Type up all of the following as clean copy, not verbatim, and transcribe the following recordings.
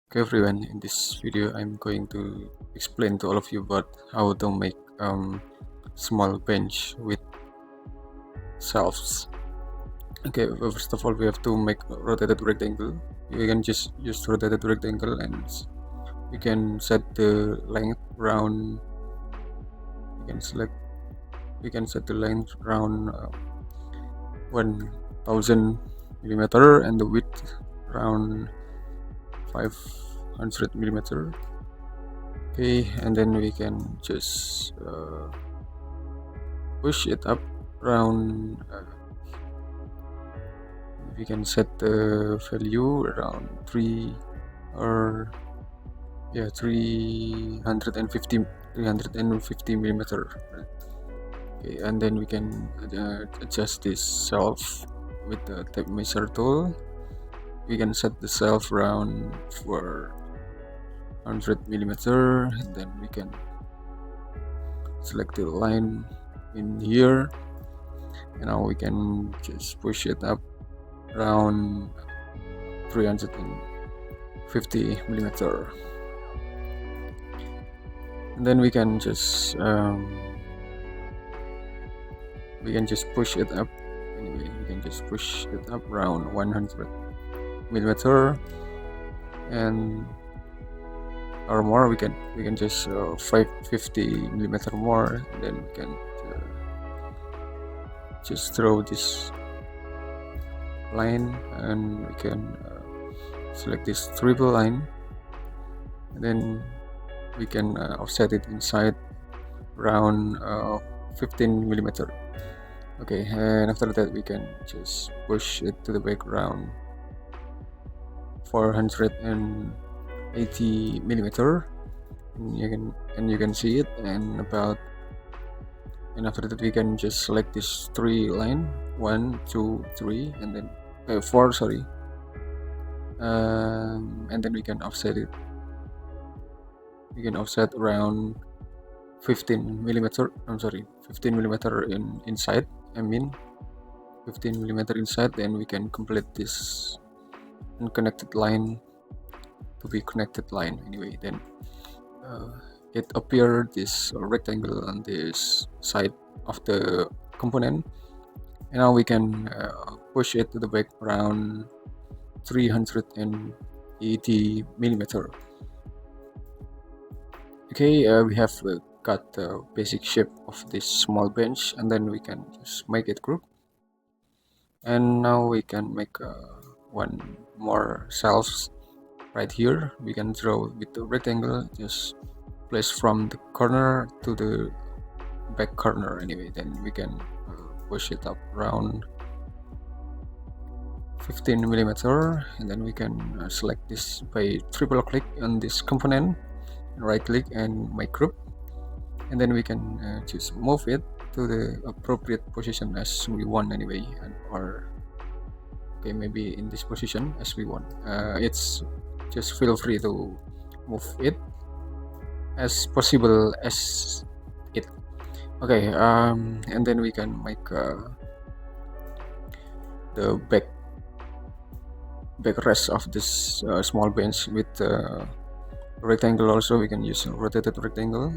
Okay everyone, in this video I'm going to explain to all of you about how to make small bench with shelves. Okay, well, first of all we have to make a rotated rectangle. You can just use rotated rectangle and you can set the length around, you can set the length around 1000 millimeter and the width around 500 millimeter. Okay, and then we can just push it up around. We can set the value around 350 millimeter. Okay, and then we can adjust this shelf with the tape measure tool. We can set the shelf around 400 millimeter, and then we can select the line in here, and now we can just push it up around 350 millimeter, and then we can just push it up. Anyway, we can just push it up around 100 millimeter, and or more we can just 550 millimeter more. Then we can just draw this line, and we can select this triple line, and then we can offset it inside around 15 millimeter. Okay, and after that we can just push it to the background 480 millimeter, and you can see it, and after that we can just select this three line 1 2 3 and then 4, sorry, and then we can offset it. We can offset around 15 millimeter inside, 15 millimeter inside. Then we can complete this unconnected line to be connected line. Anyway, then it appeared this rectangle on this side of the component, and now we can push it to the back around 380 millimeter. Okay, we have got the basic shape of this small bench, and then we can just make it group. And now we can make one more shelves right here. We can draw with the rectangle, just place from the corner to the back corner. Anyway, then we can push it up around 15 millimeter, and then we can select this by triple click on this component, right click and make group, and then we can just move it to the appropriate position as we want. Anyway, or okay, maybe in this position as we want. It's just feel free to move it as possible as it. Okay, and then we can make the back rest of this small bench with rectangle. Also we can use a rotated rectangle.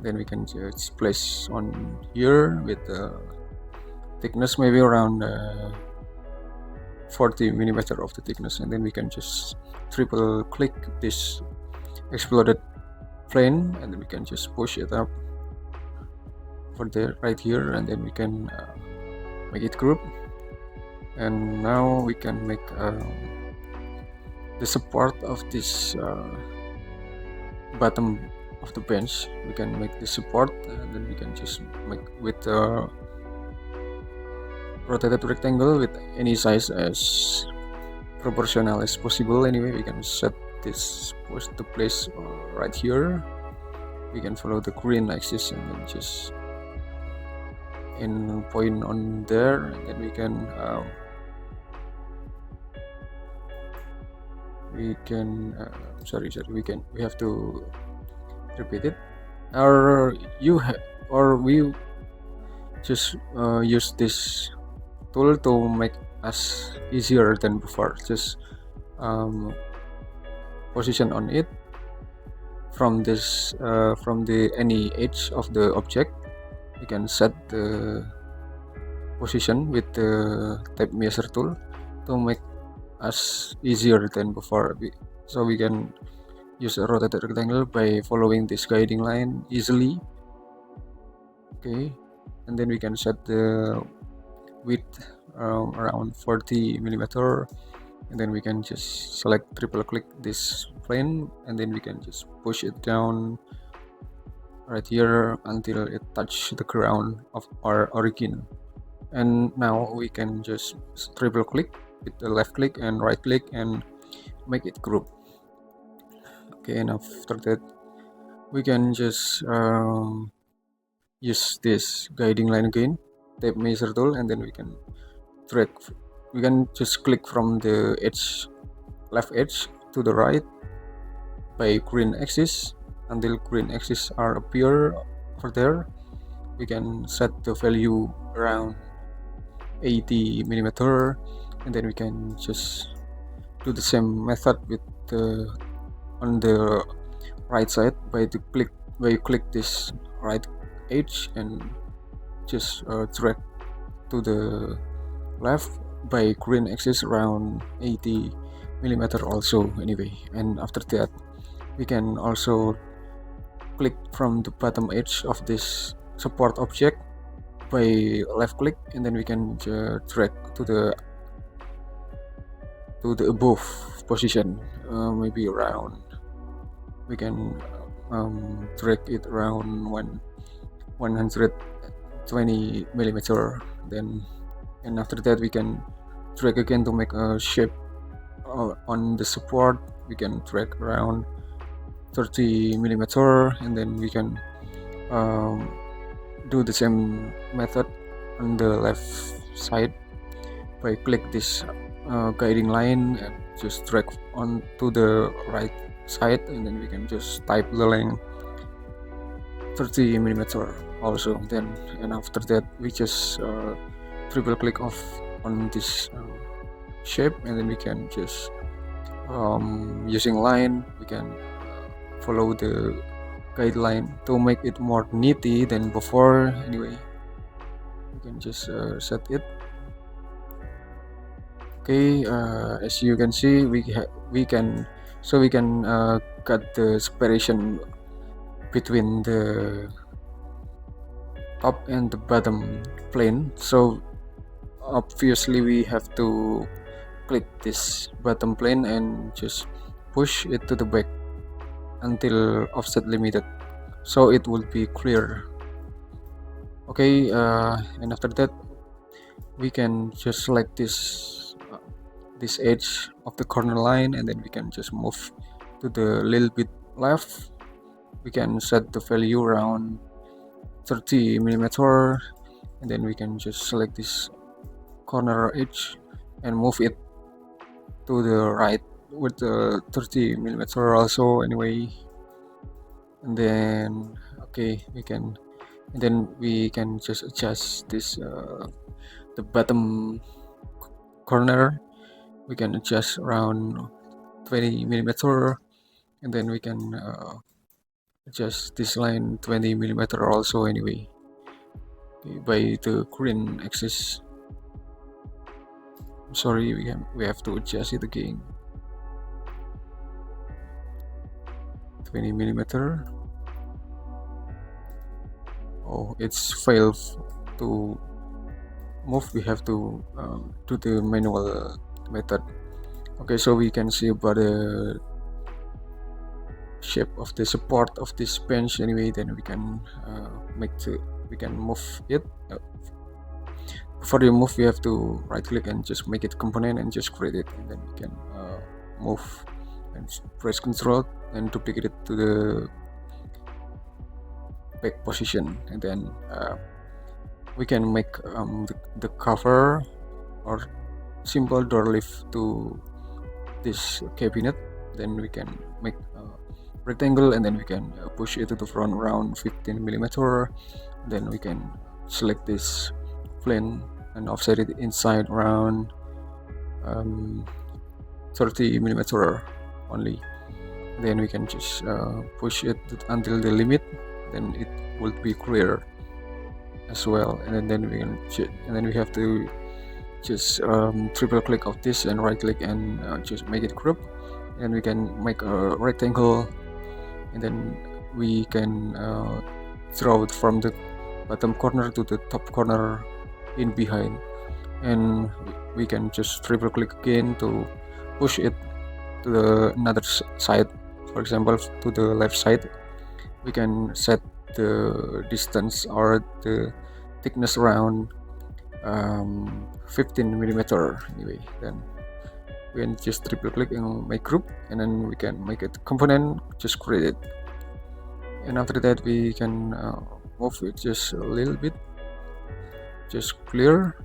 Then we can just place on here with thickness maybe around 40 millimeter of the thickness, and then we can just triple click this exploded plane, and then we can just push it up for there right here, and then we can make it group. And now we can make the support of this bottom of the bench. We can make the support, and then we can just make with rotated rectangle with any size as proportional as possible. Anyway, we can set this to place right here. We can follow the green axis and then just in point on there, and then we can we have to repeat it, or we just use this tool to make us easier than before. Just position on it from this from the any edge of the object. We can set the position with the tape measure tool to make us easier than before. So we can use a rotated rectangle by following this guiding line easily. Okay, and then we can set the width around 40 millimeter, and then we can just select triple click this plane, and then we can just push it down right here until it touch the ground of our origin. And now we can just triple click with the left click and right click and make it group. Okay, and after that we can just use this guiding line again, tape measure tool, and then we can drag. We can just click from the edge, left edge to the right by green axis until green axis are appear over there. We can set the value around 80 millimeter, and then we can just do the same method with the on the right side by click this right edge and just drag to the left by green axis around 80 millimeter also anyway. And after that we can also click from the bottom edge of this support object by left click, and then we can drag to the above position, maybe around, we can drag it around 120 millimeter. Then, and after that we can drag again to make a shape on the support. We can drag around 30 millimeter, and then we can do the same method on the left side by click this guiding line and just drag on to the right side, and then we can just type the length 30 millimeter also. Then, and after that we just triple click off on this shape, and then we can just using line, we can follow the guideline to make it more neatly than before anyway. We can just set it. Okay, as you can see, we can cut the separation between the top and the bottom plane. So obviously we have to click this bottom plane and just push it to the back until offset limited, so it will be clear. Okay, and after that we can just select this edge of the corner line, and then we can just move to the little bit left. We can set the value around 30 millimeter, and then we can just select this corner edge and move it to the right with the 30 millimeter also anyway. And then okay, we can just adjust this the bottom corner. We can adjust around 20 millimeter, and then we can adjust this line 20 millimeter also anyway, okay, by the green axis. Sorry, we have to adjust it again. 20 millimeter. Oh, it's failed to move. We have to do the manual method. Okay, so we can see about the shape of the support of this bench anyway. Then we can move it. Before you move, we have to right click and just make it component and just create it, and then we can move and press Ctrl and duplicate it to the back position, and then we can make the cover or simple door lift to this cabinet. Then we can make a rectangle, and then we can push it to the front around 15 millimeter. Then we can select this plane and offset it inside around 30 millimeter only. then we can just push it until the limit, then it will be clear as well. And then we can and then we have to just triple click of this and right click and just make it group, and we can make a rectangle, and then we can draw it from the bottom corner to the top corner in behind, and we can just triple click again to push it to the another side. For example, to the left side, we can set the distance or the thickness around 15 millimeter anyway. Then we can just triple click in my group, and then we can make it component, just create it. And after that we can move it just a little bit, just clear,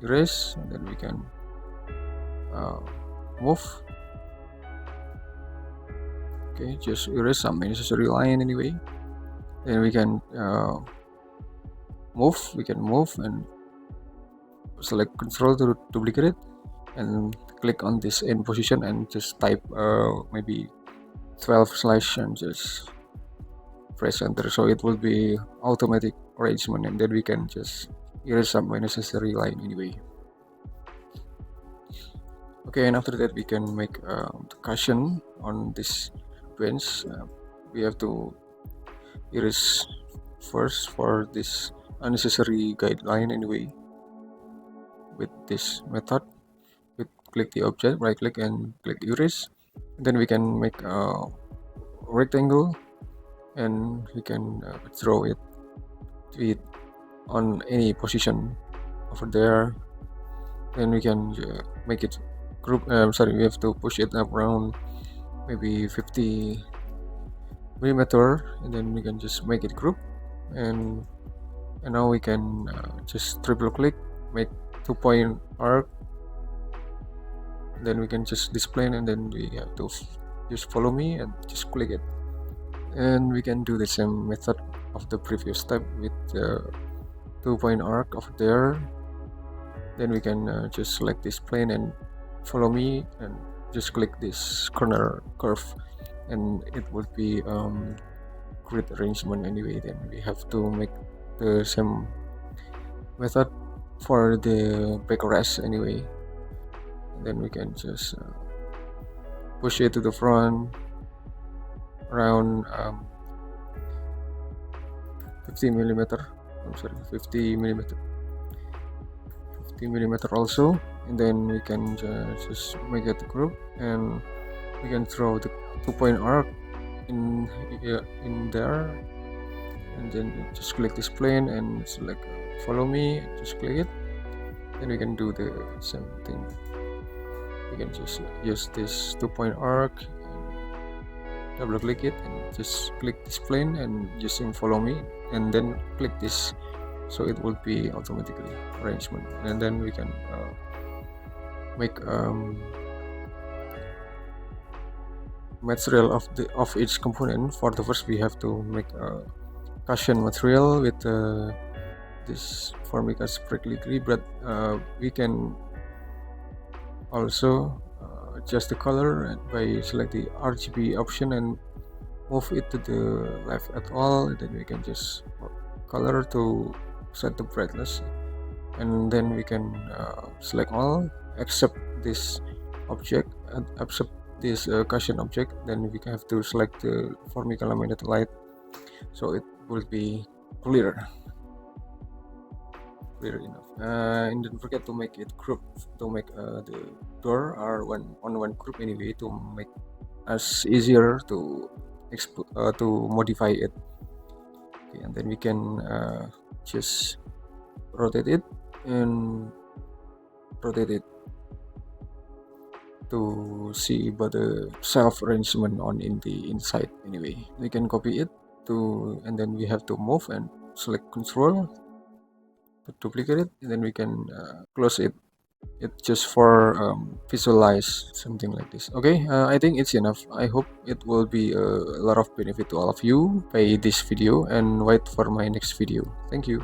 erase, and then we can move. Okay, just erase some unnecessary line anyway. Then we can move and select Control to duplicate it, and click on this end position and just type maybe 12 slash and just press enter, so it will be automatic arrangement, and then we can just erase some unnecessary line anyway. Okay, and after that we can make the cushion on this bench. We have to erase first for this unnecessary guideline anyway with this method. We click the object, right click and click erase, and then we can make a rectangle, and we can draw it on any position over there. Then we can make it group. We have to push it up around maybe 50 millimeter, and then we can just make it group. And now we can just triple click, make 2-point arc, then we can just display, and then we have to just follow me and just click it. And we can do the same method of the previous step with the 2-point arc over there. Then we can just select this plane and follow me and just click this corner curve, and it would be grid arrangement anyway. Then we have to make the same method for the backrest anyway. And then we can just push it to the front around 50 millimeter also, and then we can just make it group, and we can throw the 2-point arc in there, and then just click this plane and select follow me and just click it. Then we can do the same thing. We can just use this 2-point arc and double click it and just click this plane and using follow me, and then click this, so it will be automatically arrangement. And then we can make material of each component. For the first, we have to make a cushion material with this formica sprinkly green, but we can also adjust the color by select the RGB option and move it to the left at all, and then we can just color to set the brightness, and then we can select all except this object and except this cushion object. Then we have to select the formica laminated light, so it will be clear enough. And don't forget to make it group, to make the door or one group anyway, to make us easier to modify it. Okay, and then we can just rotate it and rotate it to see about the self arrangement in the inside anyway. We can copy it and then we have to move and select Control to duplicate it, and then we can close it just for visualize something like this. Okay, I think it's enough. I hope it will be a lot of benefit to all of you by this video, and wait for my next video. Thank you.